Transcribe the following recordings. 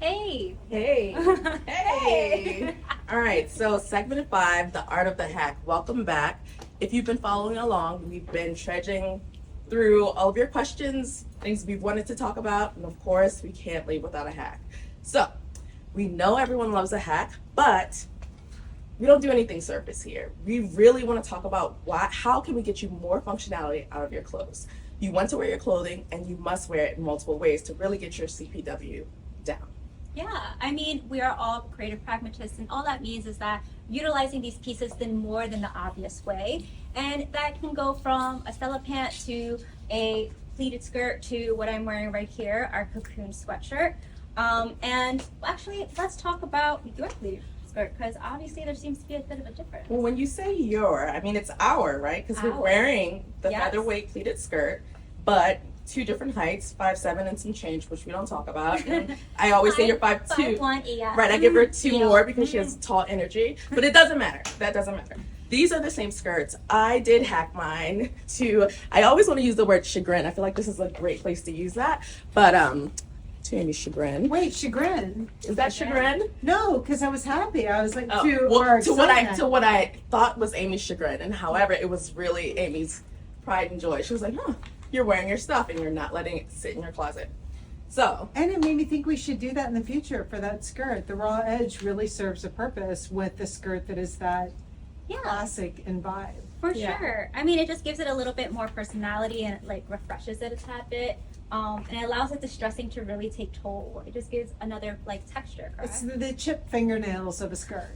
Hey. Hey. Hey. All right, so segment 5, the art of the hack. Welcome back. If you've been following along, we've been trudging through all of your questions, things we've wanted to talk about, and of course, we can't leave without a hack. So, we know everyone loves a hack, but we don't do anything surface here. We really want to talk about how can we get you more functionality out of your clothes. You want to wear your clothing, and you must wear it in multiple ways to really get your CPW down. Yeah, I mean, we are all creative pragmatists, and all that means is that utilizing these pieces in more than the obvious way. And that can go from a Stella pant to a pleated skirt to what I'm wearing right here, our cocoon sweatshirt. And actually, let's talk about your pleated skirt, because obviously there seems to be a bit of a difference. Well, when you say your, I mean it's our, right? Because we're wearing the Yes. featherweight pleated skirt, but two different heights, 5'7" and some change, which we don't talk about. And I always say you're 5'2". 5'1", yeah. Right, I give her two Yeah. more because she has tall energy, but it doesn't matter. That doesn't matter. These are the same skirts. I did hack mine to, I always want to use the word chagrin. I feel like this is a great place to use that, but to Amy's chagrin. Wait, chagrin? Is that chagrin? No, because I was happy. I was like, Oh, to well, our to what excitement. I thought was Amy's chagrin, and however it was really Amy's pride and joy. She was like, "Huh, you're wearing your stuff and you're not letting it sit in your closet." So, And it made me think we should do that in the future for that skirt. The raw edge really serves a purpose with the skirt that is that Yeah. classic and vibe. For Yeah. sure. I mean, it just gives it a little bit more personality and it, like, refreshes it a tad bit. And it allows it distressing to really take toll. It just gives another like texture, It's correct? the chipped fingernails of a skirt.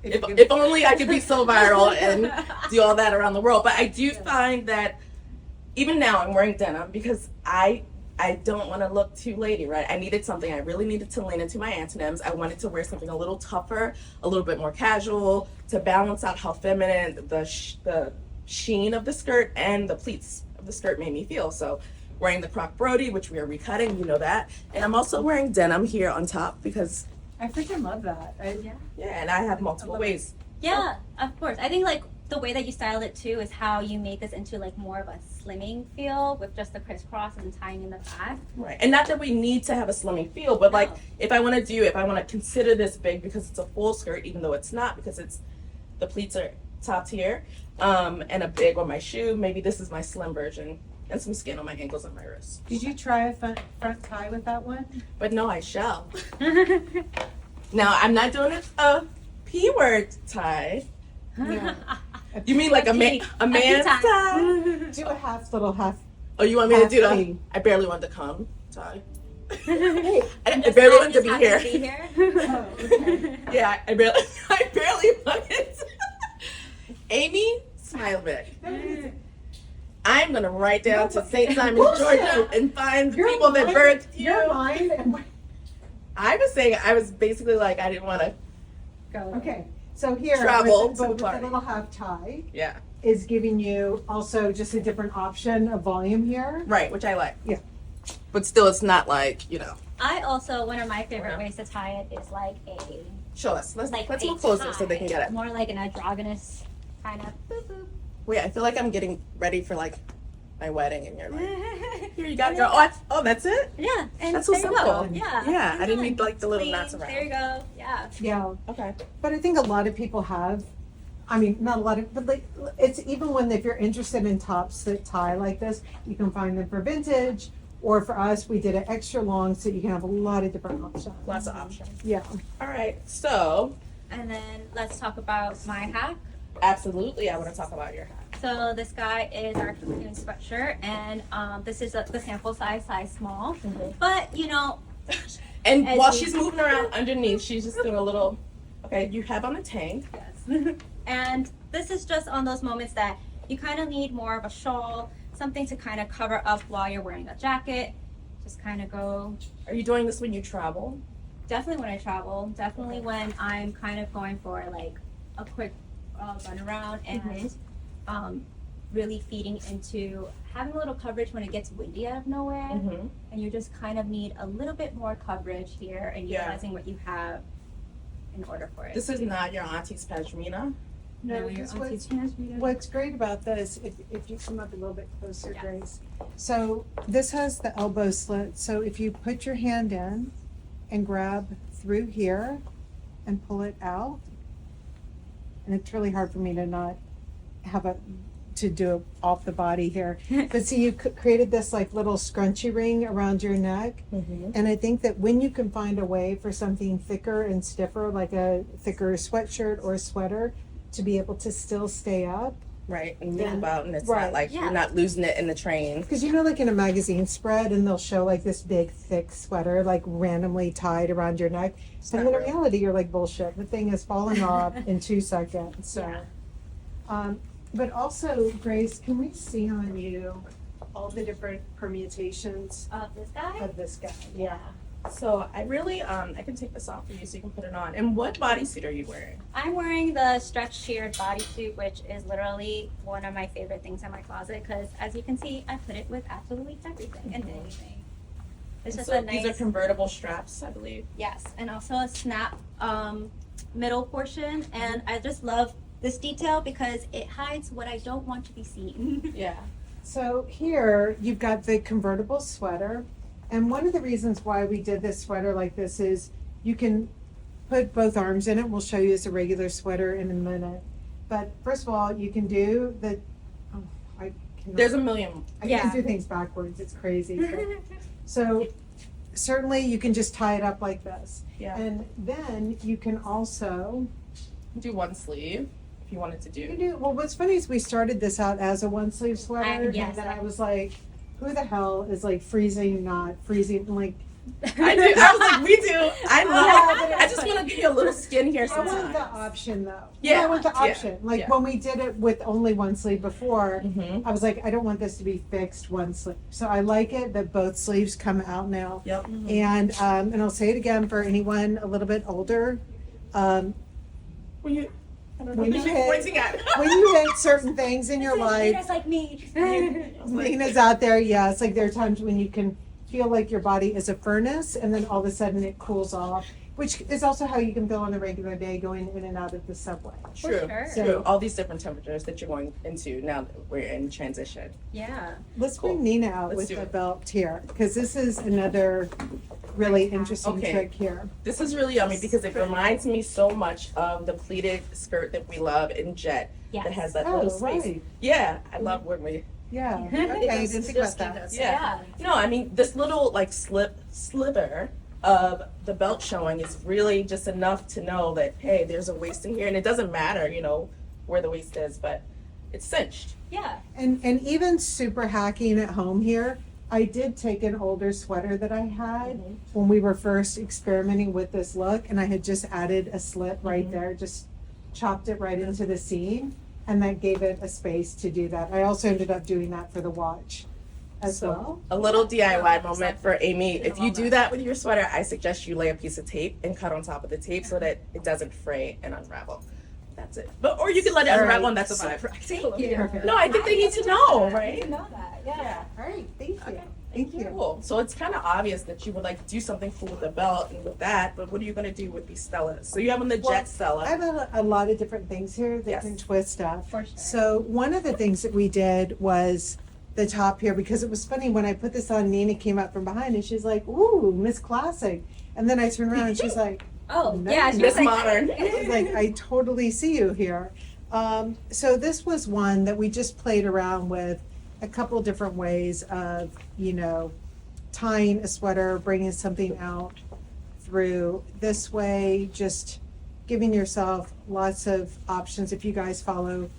if only I could be so viral and do all that around the world. But I do find that even now I'm wearing denim because I don't want to look too lady, right? I needed something. I really needed to lean into my antonyms. I wanted to wear something a little tougher, a little bit more casual to balance out how feminine the sheen of the skirt and the pleats of the skirt made me feel. So wearing the croc brody, which we are recutting, you know that. And I'm also wearing denim here on top because, I freaking love that. yeah, and I have multiple ways. Yeah, of course. I think like the way that you styled it too is how you made this into like more of a slimming feel with just the crisscross and tying in the back. Right. And not that we need to have a slimming feel, but like No. if I want to consider this big because it's a full skirt, even though it's not because it's the pleats are top tier, and a big on my shoe, maybe this is my slim version and some skin on my ankles and my wrists. Did you try a front tie with that one? But no, I shall. Now I'm not doing a P word tie. No. You mean like a P man's tie. tie? Do a little half. Oh, you want me to do Half the P. I barely want to come tie. And I just barely I want to just be happen here. Oh, okay. Yeah, I barely wanted. Amy Smilevik. I'm gonna write down to St. Simons, Bullshit. Georgia, and find the You're people that mine- birthed You're you. mine. And I was basically like, I didn't want to. Go. okay, so here, Travel with, to the with the party. little half tie Yeah, is giving you also just a different option of volume here. right, which I like. Yeah. But still, it's not like, you know. I also, one of my favorite ways to tie it is like a Show us. Let's a move closer so they can get it. More like an androgynous kind of. Wait, I feel like I'm getting ready for like my wedding, and you're like, Yeah, here you got it, girl. Oh, that's it. and That's so there you go. simple. Yeah, Yeah, I didn't Done. need like the little Clean. knots around. There you go. Yeah. Yeah, Okay. but I think a lot of people have. I mean, not a lot of, but like, it's even when if you're interested in tops that tie like this, you can find them for vintage, or for us, we did it extra long so you can have a lot of different options. Lots of options. Yeah. All right. So, And then let's talk about my hack. absolutely, I want to talk about your hat. So this guy is our cocoon sweatshirt, and this is the sample size small. But you know, And As while we- she's moving around underneath, she's just doing a little. Okay, you have on a tank. yes. And this is just on those moments that you kind of need more of a shawl, something to kind of cover up while you're wearing a jacket. Just kind of go. Are you doing this when you travel? Definitely when I travel. Definitely when I'm kind of going for like a quick run around and really feeding into having a little coverage when it gets windy out of nowhere, Mm-hmm. and you just kind of need a little bit more coverage here and Yeah. utilizing what you have in order for it. This is not your auntie's pashmina. No, No, your because auntie's what's great about this, if you come up a little bit closer, Yeah. Grace. So this has the elbow slit, so if you put your hand in and grab through here and pull it out. And it's really hard for me to not to do it off the body here. But see, you created this like little scrunchy ring around your neck. And I think that when you can find a way for something thicker and stiffer, like a thicker sweatshirt or a sweater, to be able to still stay up. Right, and move about, and it's Right. not like you're not losing it in the train. Because you know, like in a magazine spread, and they'll show like this big, thick sweater, like randomly tied around your neck. And not in real. reality, you're like, bullshit. The thing is falling off in 2 seconds. So, but also, Grace, can we see on you all the different permutations Of this guy? of this guy? Yeah. So I really, I can take this off for you so you can put it on. And what bodysuit are you wearing? I'm wearing the stretch sheared bodysuit, which is literally one of my favorite things in my closet because, as you can see, I put it with absolutely everything and anything. It's And just so a nice, these are convertible straps, I believe. yes, and also a snap middle portion. And I just love this detail because it hides what I don't want to be seen. Yeah. So here you've got the convertible sweater. And one of the reasons why we did this sweater like this is you can put both arms in it. We'll show you as a regular sweater in a minute. But first of all, you can do the, I cannot, There's a million. I Yeah. can't do things backwards. It's crazy. But- so certainly you can just tie it up like this. Yeah. And then you can also, Do one sleeve if you wanted to you can do. do, well, what's funny is we started this out as a one sleeve sweater. yes, And then I was like, who the hell is like freezing, not freezing? I'm like, I do. I was like, we do. I love Yeah. it. I just want to give you a little skin here I want sometimes. the option though. Yeah, I want the yeah, option. Like yeah. when we did it with only one sleeve before, Mhm. I was like, I don't want this to be fixed one sleeve. So I like it that both sleeves come out now. Yep. And I'll say it again for anyone a little bit older. When you, I don't know When what you you're hit- pointing at. When you hit certain things in your life, Just like me. I was like, Nina's out there, yeah. It's like there are times when you can feel like your body is a furnace and then all of a sudden it cools off, which is also how you can feel on a regular day going in and out of the subway. True, sure. true. All these different temperatures that you're going into now that we're in transition. Yeah. Let's Cool. bring Nina out Let's with do the it. belt here, because this is another really interesting Okay. trick here. This is really yummy because it reminds me so much of the pleated skirt that we love in Jet Yes. that has that Oh, little space. right. Yeah, I love when we. Yeah. It Okay, I does- didn't think it about does that. Yeah. No, I mean this little like sliver of the belt showing is really just enough to know that hey, there's a waist in here, and it doesn't matter, you know, where the waist is, but it's cinched. Yeah. And even super hacking at home here, I did take an older sweater that I had Mhm. when we were first experimenting with this look, and I had just added a slit right Mhm. there, just chopped it right into the seam, and that gave it a space to do that. I also ended up doing that for the watch as So, well. a little DIY moment for Amy. In a If you do moment. that with your sweater, I suggest you lay a piece of tape and cut on top of the tape so that it doesn't fray and unravel. That's it. But or you can let it All unravel right. and that's a vibe. Thank you. Perfect. No, I think they need to know, I right? didn't know that. Yeah. All right, thank you. Okay. Thank you. Cool. So it's kind of obvious that you would like do something cool with the belt and with that, but what are you going to do with these Stellas? So you have on the Well, Jet Stella. I have a lot of different things here that Yes. can twist up. For sure. So one of the things that we did was the top here, because it was funny when I put this on, Nina came up from behind and she's like, ooh, Miss Classic. And then I turned around and she's like, Oh, No, yeah. She Miss was like, Modern. I was like, I totally see you here. So this was one that we just played around with a couple different ways of, you know, tying a sweater, bringing something out through this way, just giving yourself lots of options. If you guys follow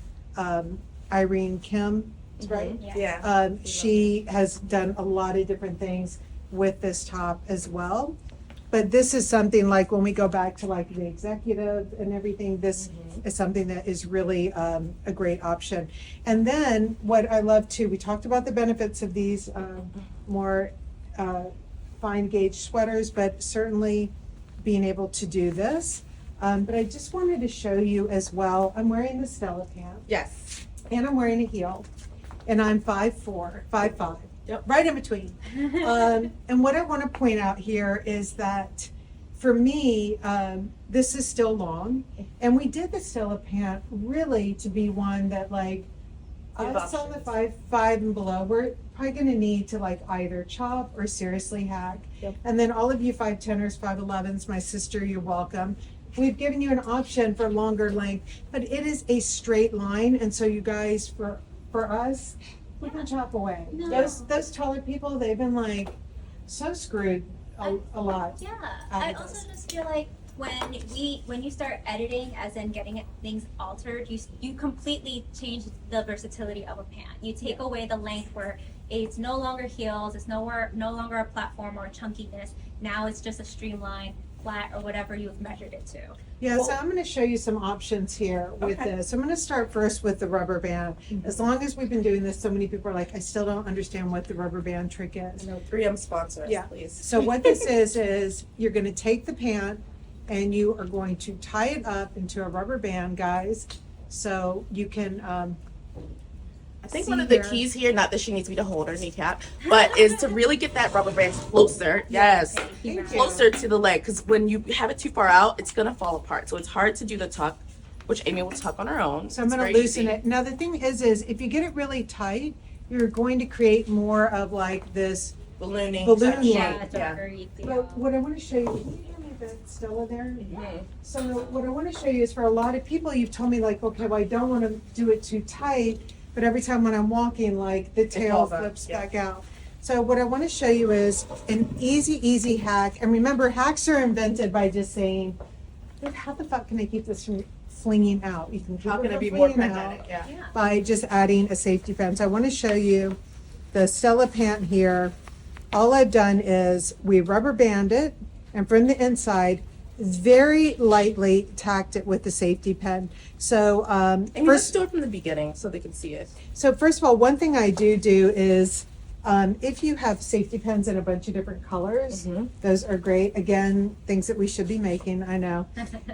Irene Kim, right? Yeah. Yeah. She has done a lot of different things with this top as well. But this is something like when we go back to like the executive and everything, this is something that is really a great option. And then what I love too, we talked about the benefits of these more fine gauge sweaters, but certainly being able to do this. But I just wanted to show you as well, I'm wearing the Stella pant Yes. and I'm wearing a heel and I'm 5'4", 5'5". Yep. Right in between. And what I want to point out here is that for me, this is still long, and we did the Stella pant really to be one that like Give us on the options. 5'5" and below, we're probably gonna need to like either chop or seriously hack. Yep. And then all of you 5'10"ers, 5'11"s, my sister, you're welcome. We've given you an option for longer length, but it is a straight line, and so you guys, for us, we can chop away. No. Those taller people, they've been like so screwed a lot. Yeah, out I of also this. just feel like when you start editing, as in getting things altered, you completely change the versatility of a pant. You take away the length where it's no longer heels, it's no longer a platform or a chunkiness. Now it's just a streamline, flat, or whatever you've measured it to. Yeah, so I'm going to show you some options here with Okay. this. I'm going to start first with the rubber band. As long as we've been doing this, so many people are like, I still don't understand what the rubber band trick is. No, 3M sponsors, Yeah. please. So what this is you're going to take the pant and you are going to tie it up into a rubber band, guys. So you can I think see one of the here. keys here, not that she needs me to hold her kneecap, but is to really get that rubber band closer. Yes. Thank you. Closer to the leg, because when you have it too far out, it's gonna fall apart. So it's hard to do the tuck, which Amy will tuck on her own. So I'm It's going to very loosen easy. it. Now the thing is if you get it really tight, you're going to create more of like this. Ballooning. Balloon type Yeah, shape. Yeah, darker you feel. But what I want to show you, can you hear me that's still in there? Mhm. So what I want to show you is for a lot of people, you've told me like, okay, well, I don't want to do it too tight, but every time when I'm walking, like the tail falls up, flips yeah. back out. So what I want to show you is an easy hack. And remember, hacks are invented by just saying, "Look, how the fuck can I keep this from flinging out? You can keep How it can it from be more flinging pragmatic? out Yeah. Yeah. by just adding a safety pin. So I want to show you the Stella pant here. All I've done is we rubber band it, and from the inside, very lightly tacked it with the safety pin. So And let's first, do it from the beginning so they can see it. first of all, one thing I do is if you have safety pins in a bunch of different colors, Mhm. those are great. Again, things that we should be making, I know.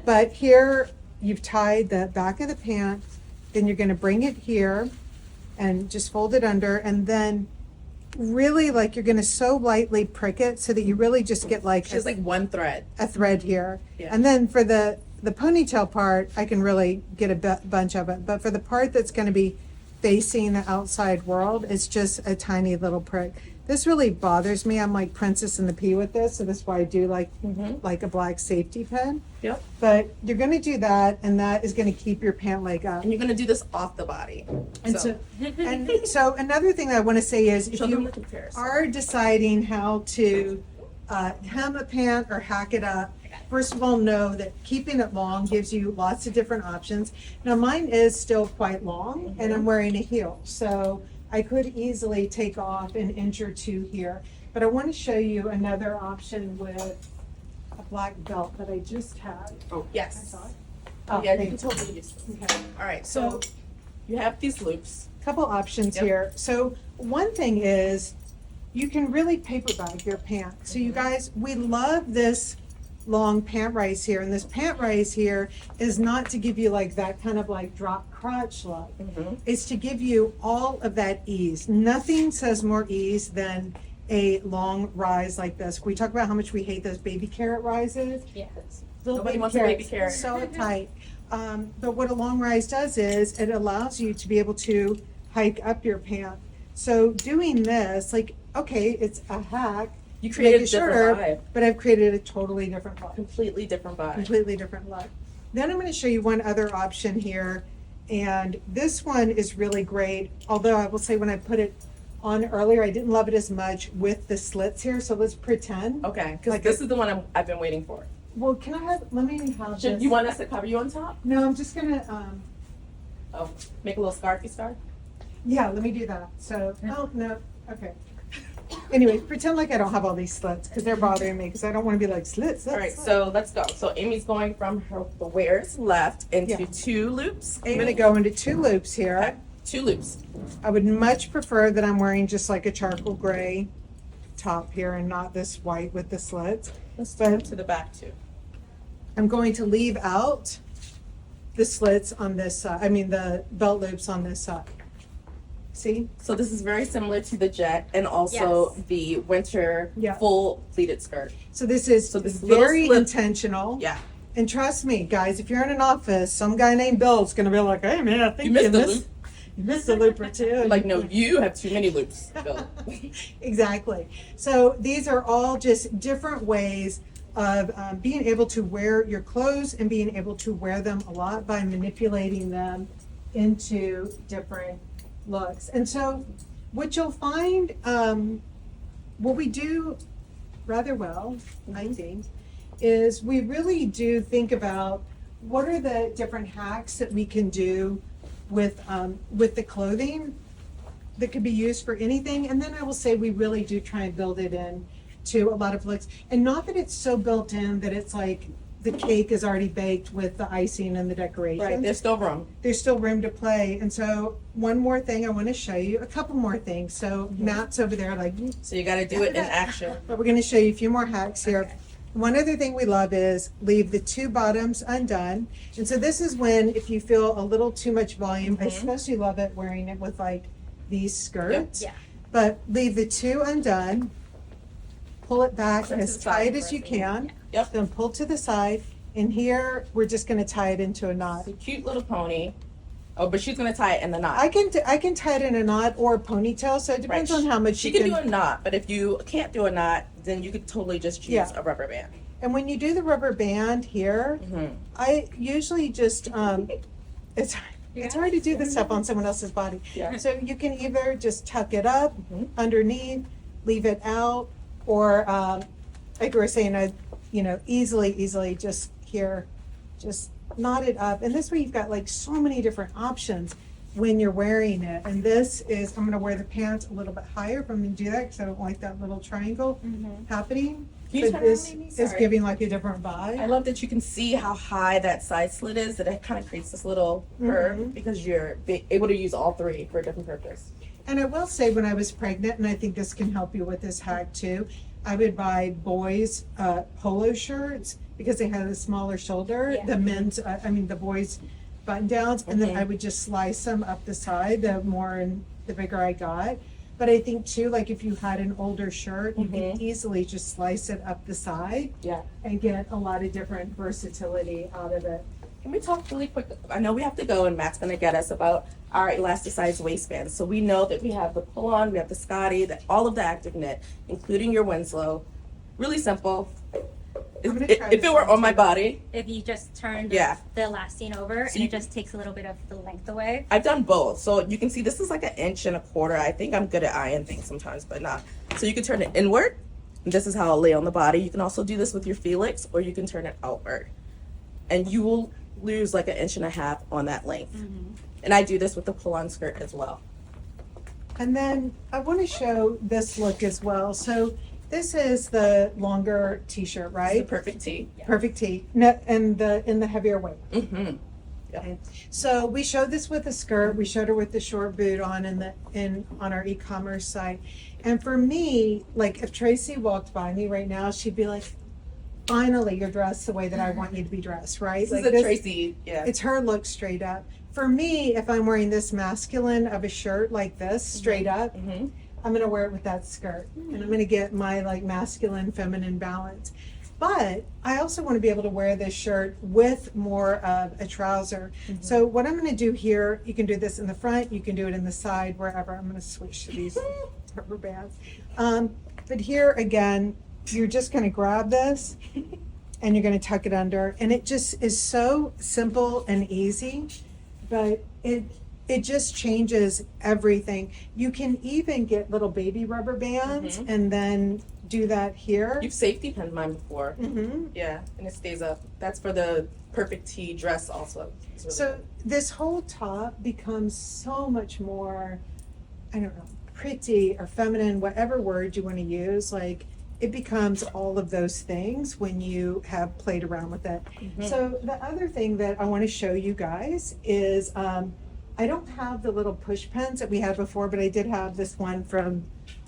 But here, you've tied the back of the pant, then you're gonna bring it here and just fold it under, and then really like you're gonna so lightly prick it so that you really just get like She has like one thread. a thread here. Yeah. And then for the ponytail part, I can really get a bunch of it. But for the part that's gonna be facing the outside world, it's just a tiny little prick. This really bothers me. I'm like Princess and the Pea with this, so that's why I do like a black safety pin. Yep. But you're gonna do that, and that is gonna keep your pant leg up. And you're gonna do this off the body. And so another thing that I want to say is if show them you the comparison. are deciding how to hem a pant or hack it up, first of all, know that keeping it long gives you lots of different options. Now mine is still quite long, and I'm wearing a heel, so I could easily take off an inch or two here. But I want to show you another option with a black belt that I just had. Oh, yes. Oh, Yeah, you thank can totally use this. Okay. All right, so So you have these loops. couple options Yep. here. So one thing is you can really paper bag your pant. So you guys, we love this long pant rise here, and this pant rise here is not to give you like that kind of like drop crotch look. It's to give you all of that ease. Nothing says more ease than a long rise like this. We talk about how much we hate those baby carrot rises. Yes. Little Nobody baby wants a baby carrots, carrot. so tight. But what a long rise does is it allows you to be able to hike up your pant. So doing this, like, okay, it's a hack. You to created make a it different shorter, vibe. but I've created a totally different look. Completely different vibe. Completely different look. Then I'm going to show you one other option here, and this one is really great. Although I will say when I put it on earlier, I didn't love it as much with the slits here. So let's pretend. Okay, because Like this is the one I've been waiting for. Well, can I have? Let me have Should this. you want us to cover you on top? No, I'm just gonna. Oh, make a little scarfy scarf? Yeah, let me do that. So, oh, no, okay. Anyway, pretend like I don't have all these slits, because they're bothering me, because I don't want to be like slits. All right, so let's go. So Amy's going from the wears left into Yeah. 2 loops. I'm gonna go into 2 loops Okay, here. 2 loops. I would much prefer that I'm wearing just like a charcoal gray top here and not this white with the slits. Let's turn to the back too. I'm going to leave out the slits on this side, I mean the belt loops on this side. See? So this is very similar to the jet and also Yes. the winter Yeah. full pleated skirt. So this is So this little very slip- intentional. Yeah. And trust me, guys, if you're in an office, some guy named Bill's gonna be like, "Hey, man, I think You missed the missed." loop. You missed a loop or two. Like, no, you have too many loops, Bill. Exactly. So these are all just different ways of being able to wear your clothes and being able to wear them a lot by manipulating them into different looks. And so what you'll find, what we do rather well, I think, is we really do think about what are the different hacks that we can do with the clothing that could be used for anything. And then I will say we really do try and build it in to a lot of looks. And not that it's so built in that it's like the cake is already baked with the icing and the decorations. Right, there's still room. There's still room to play. And so one more thing I want to show you, a couple more things. So Matt's over there like, So you got to do it in action. but we're going to show you a few more hacks here. Okay. One other thing we love is leave the two bottoms undone. And so this is when, if you feel a little too much volume, I especially love it wearing it with like these skirts. Yeah. But leave the two undone, pull it back Pull it to as the side tight as you first. can. Yep. Then pull to the side. And here, we're just going to tie it into a knot. It's a cute little pony. Oh, but she's going to tie it in the knot. I can tie it in a knot or a ponytail, so it depends Right. on how much She you can do a knot, but if you can't do a knot, then you could totally just choose Yeah. a rubber band. And when you do the rubber band here, I usually just it's hard to do this stuff on someone else's body. Yeah. So you can either just tuck it up Mhm. underneath, leave it out, or like we were saying, easily just here, just knot it up. And this way you've got like so many different options when you're wearing it. And this is, I'm gonna wear the pants a little bit higher if I'm gonna do that because I don't like that little triangle happening. Can you But turn around, this Amy? is Sorry. giving like a different vibe. I love that you can see how high that side slit is, that it kind of creates this little curve because you're able to use all three for a different purpose. And I will say, when I was pregnant, and I think this can help you with this hack too, I would buy boys' polo shirts because they had a smaller shoulder. Yeah. The men's, the boys' button downs, and then I would just slice them up the side. The bigger I got. But I think too, like if you had an older shirt, you could easily just slice it up the side Yeah. and get a lot of different versatility out of it. Can we talk really quick? I know we have to go, and Matt's going to get us about our elasticized waistbands. So we know that we have the pull-on, we have the Scotty, all of the active knit, including your Winslow. Really simple. I'm gonna If try it this were one on my too. body, If you just turn Yeah. the elasting over, So and you- it just takes a little bit of the length away. I've done both. So you can see this is like 1.25 inches. I think I'm good at eyeing things sometimes, but not. So you can turn it inward. And this is how it'll lay on the body. You can also do this with your Felix, or you can turn it outward. And you will lose like 1.5 inches on that length. And I do this with the pull-on skirt as well. And then I want to show this look as well. So this is the longer t-shirt, It's the right? perfect tee. Perfect tee. No, and in the heavier weight. Mm-hmm. Okay. So we showed this with a skirt. We showed her with the short boot on on our e-commerce site. And for me, like if Tracy walked by me right now, she'd be like, "Finally, you're dressed the way that I want you to be dressed." Right? This Like is a Tracy. Yeah. It's her look straight up. For me, if I'm wearing this masculine of a shirt like this straight up, Mm-hmm. I'm gonna wear it with that skirt, and I'm gonna get my like masculine, feminine balance. But I also want to be able to wear this shirt with more of a trouser. So what I'm gonna do here, you can do this in the front, you can do it in the side, wherever. I'm gonna switch to these rubber bands. But here again, you're just gonna grab this, and you're gonna tuck it under, and it just is so simple and easy. But it just changes everything. You can even get little baby rubber bands and then do that here. You've safety pinned mine before. hmm Yeah, and it stays up. That's for the perfect tee dress also. It's really So good. this whole top becomes so much more, I don't know, pretty or feminine, whatever word you want to use. Like it becomes all of those things when you have played around with it. So the other thing that I want to show you guys is I don't have the little push pins that we had before, but I did have this one from,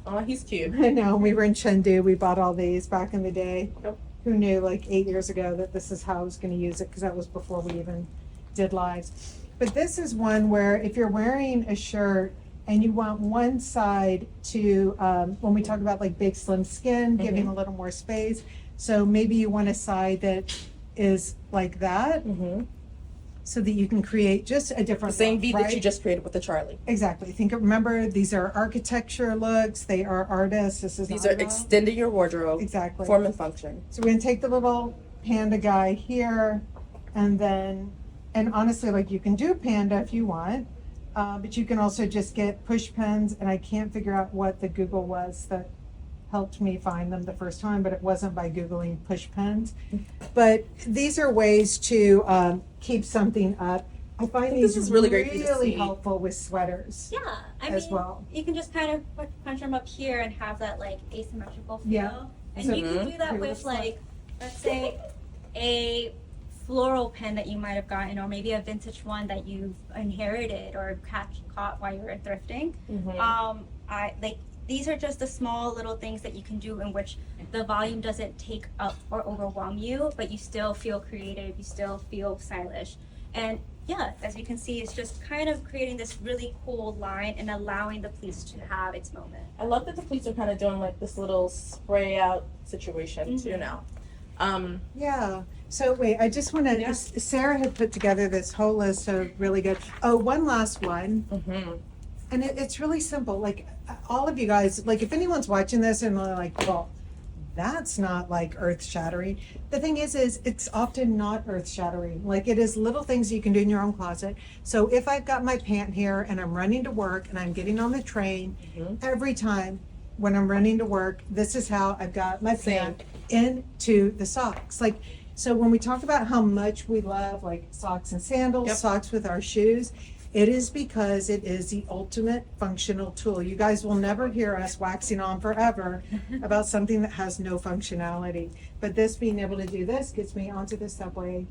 Oh, he's cute. I know, when we were in Chengdu, we bought all these back in the day. Yep. Who knew like 8 years ago that this is how I was going to use it, because that was before we even did lives. But this is one where if you're wearing a shirt and you want one side to, when we talk about like big slim skin, giving a little more space. So maybe you want a side that is like that. Mm-hmm. so that you can create just a The different same look, V right? that you just created with the Charlie. Exactly. Remember, these are architecture looks. They are artists. This is These not are about- extending your wardrobe. Exactly. Form and function. So we're gonna take the little panda guy here, and honestly, like you can do panda if you want, but you can also just get push pins. And I can't figure out what the Google was that helped me find them the first time, but it wasn't by Googling push pins. But these are ways to keep something up. I find This these is really great for you to really see. helpful with sweaters. Yeah, I As mean, well. you can just kind of punch them up here and have that like asymmetrical feel. Yeah. And So- you can do that Here, with let's like, let's say, a floral pen that you might have gotten, or maybe a vintage one that you've inherited or caught while you were thrifting. I like these are just the small little things that you can do in which the volume doesn't take up or overwhelm you, but you still feel creative, you still feel stylish. And yeah, as you can see, it's just kind of creating this really cool line and allowing the pleats to have its moment. I love that the pleats are kind of doing like this little spray out situation too now. Yeah. So wait, I just want to. Yeah. Sarah had put together this whole list of really good. Oh, one last one, and it's really simple. Like all of you guys, like if anyone's watching this and they're like, well, that's not like earth shattering. The thing is it's often not earth shattering. Like it is little things you can do in your own closet. So if I've got my pant here and I'm running to work and I'm getting on the train, every time when I'm running to work, this is how I've got my pant into the socks. Like, so when we talk about how much we love like socks and sandals, Yep. socks with our shoes, it is because it is the ultimate functional tool. You guys will never hear us waxing on forever about something that has no functionality. But this being able to do this gets me onto the subway.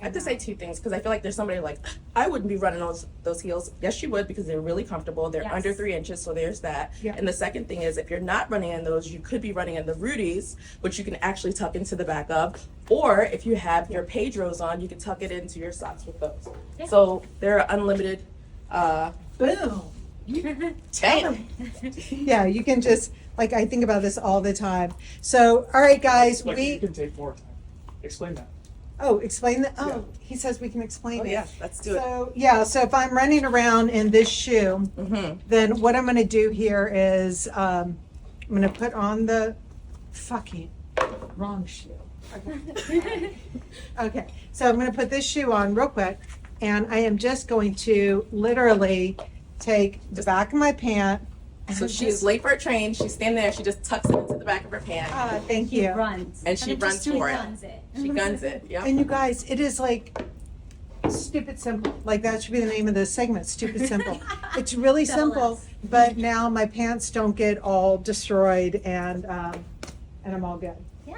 I have to say two things because I feel like there's somebody like, I wouldn't be running those heels. Yes, you would because they're really comfortable. They're Yes. under 3 inches, so there's that. Yeah. And the second thing is if you're not running in those, you could be running in the Rudies, which you can actually tuck into the back of. Or if you have your Pedros on, you can tuck it into your socks with those. Yeah. So they're unlimited. Boom. Damn. Yeah, you can just, like, I think about this all the time. So, all right, guys, Like, you we, can take more time. Explain that. explain that. Yeah. Oh, he says we can explain Oh it. yeah, let's do it. So, yeah, so if I'm running around in this shoe, then what I'm going to do here is I'm going to put on the fucking wrong shoe. Okay, so I'm going to put this shoe on real quick, and I am just going to literally take the back of my pant. So she's late for a train. She's standing there. She just tucks it into the back of her pant. Thank He you. runs. And she I'm runs just doing for it. runs it. She guns it. Yeah. And you guys, it is like stupid simple. Like that should be the name of the segment, stupid simple. It's really Double simple, S. but now my pants don't get all destroyed and I'm all good. Yeah.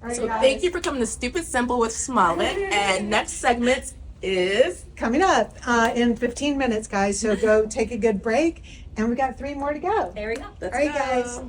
All right, So guys. thank you for coming to Stupid Simple with Smollett. And next segment is Coming up in 15 minutes, guys. So go take a good break, and we got 3 more to go. There we go. let's All right, go. guys.